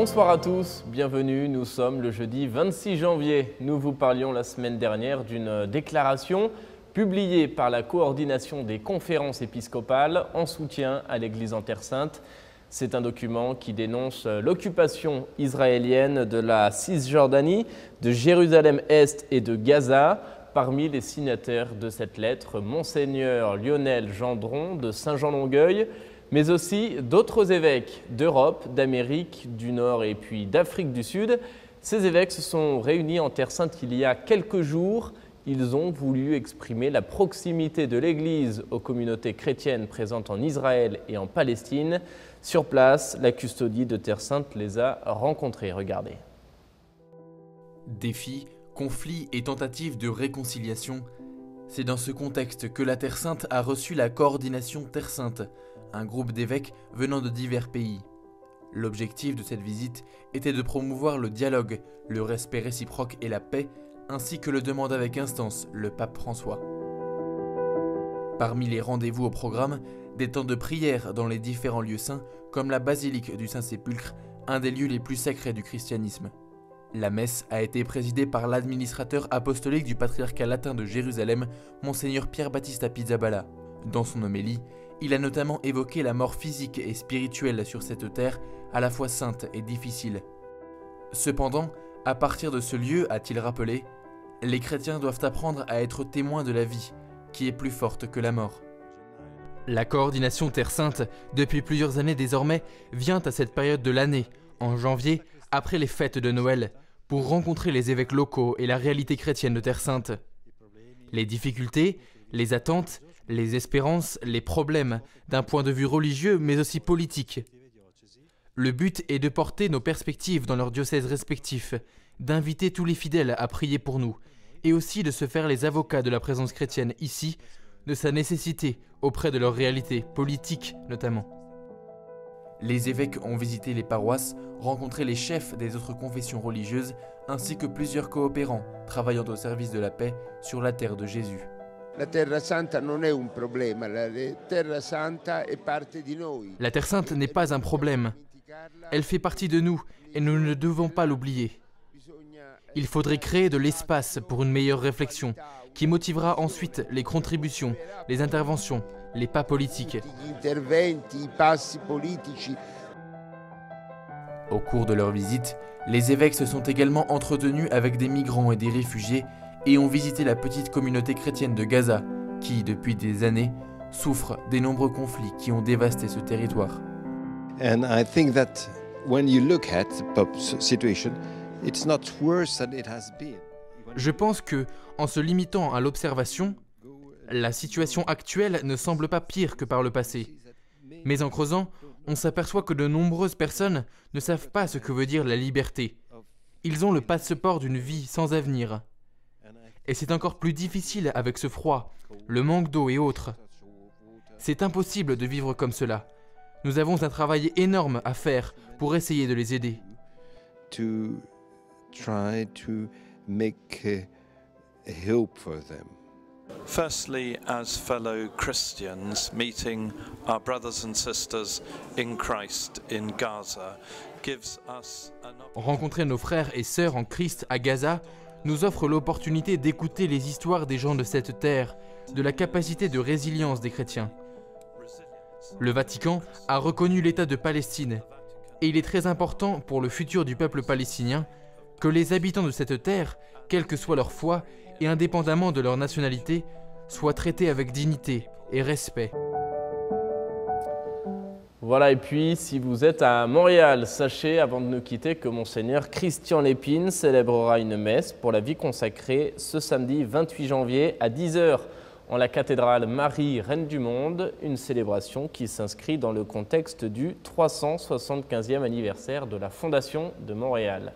Bonsoir à tous, bienvenue, nous sommes le jeudi 26 janvier. Nous vous parlions la semaine dernière d'une déclaration publiée par la coordination des conférences épiscopales en soutien à l'Église en Terre Sainte. C'est un document qui dénonce l'occupation israélienne de la Cisjordanie, de Jérusalem-Est et de Gaza. Parmi les signataires de cette lettre, Monseigneur Lionel Gendron de Saint-Jean-Longueuil, mais aussi d'autres évêques d'Europe, d'Amérique du Nord et puis d'Afrique du Sud. Ces évêques se sont réunis en Terre Sainte il y a quelques jours. Ils ont voulu exprimer la proximité de l'Église aux communautés chrétiennes présentes en Israël et en Palestine. Sur place, la custodie de Terre Sainte les a rencontrés. Regardez. Défis, conflits et tentatives de réconciliation. C'est dans ce contexte que la Terre Sainte a reçu la coordination Terre Sainte, un groupe d'évêques venant de divers pays. L'objectif de cette visite était de promouvoir le dialogue, le respect réciproque et la paix, ainsi que le demande avec instance le pape François. Parmi les rendez-vous au programme, des temps de prière dans les différents lieux saints, comme la basilique du Saint-Sépulcre, un des lieux les plus sacrés du christianisme. La messe a été présidée par l'administrateur apostolique du patriarcat latin de Jérusalem, Monseigneur Pierre-Baptiste Pizzaballa. Dans son homélie, il a notamment évoqué la mort physique et spirituelle sur cette terre, à la fois sainte et difficile. Cependant, à partir de ce lieu, a-t-il rappelé, les chrétiens doivent apprendre à être témoins de la vie, qui est plus forte que la mort. La coordination Terre Sainte, depuis plusieurs années désormais, vient à cette période de l'année, en janvier, après les fêtes de Noël, pour rencontrer les évêques locaux et la réalité chrétienne de Terre Sainte. Les difficultés, les attentes, les espérances, les problèmes, d'un point de vue religieux mais aussi politique. Le but est de porter nos perspectives dans leurs diocèses respectifs, d'inviter tous les fidèles à prier pour nous, et aussi de se faire les avocats de la présence chrétienne ici, de sa nécessité auprès de leur réalité politique notamment. Les évêques ont visité les paroisses, rencontré les chefs des autres confessions religieuses, ainsi que plusieurs coopérants travaillant au service de la paix sur la terre de Jésus. La Terra Santa non è un problema, la Terra Santa è parte di noi. La Terre Sainte n'est pas un problème. Elle fait partie de nous et nous ne devons pas l'oublier. Il faudrait créer de l'espace pour une meilleure réflexion qui motivera ensuite les contributions, les interventions, les pas politiques. Au cours de leur visite, les évêques se sont également entretenus avec des migrants et des réfugiés et ont visité la petite communauté chrétienne de Gaza, qui, depuis des années, souffre des nombreux conflits qui ont dévasté ce territoire. And I think that when you look at the Pope's situation, it's not worse than it has been. Je pense que, en se limitant à l'observation, la situation actuelle ne semble pas pire que par le passé. Mais en creusant, on s'aperçoit que de nombreuses personnes ne savent pas ce que veut dire la liberté. Ils ont le passeport d'une vie sans avenir. Et c'est encore plus difficile avec ce froid, le manque d'eau et autres. C'est impossible de vivre comme cela. Nous avons un travail énorme à faire pour essayer de les aider. To try to make a hope for them. Firstly, as fellow Christians, meeting our brothers and sisters in Christ in Gaza gives us an opportunity. Rencontrer nos frères et sœurs en Christ à Gaza nous offre l'opportunité d'écouter les histoires des gens de cette terre, de la capacité de résilience des chrétiens. Le Vatican a reconnu l'État de Palestine, et il est très important pour le futur du peuple palestinien que les habitants de cette terre, quelle que soit leur foi et indépendamment de leur nationalité, soient traités avec dignité et respect. Voilà, et puis si vous êtes à Montréal, sachez avant de nous quitter que Monseigneur Christian Lépine célébrera une messe pour la vie consacrée ce samedi 28 janvier à 10 h en la cathédrale Marie, Reine du Monde, une célébration qui s'inscrit dans le contexte du 375e anniversaire de la Fondation de Montréal.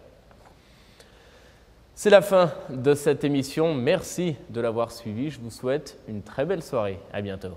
C'est la fin de cette émission. Merci de l'avoir suivi. Je vous souhaite une très belle soirée. À bientôt.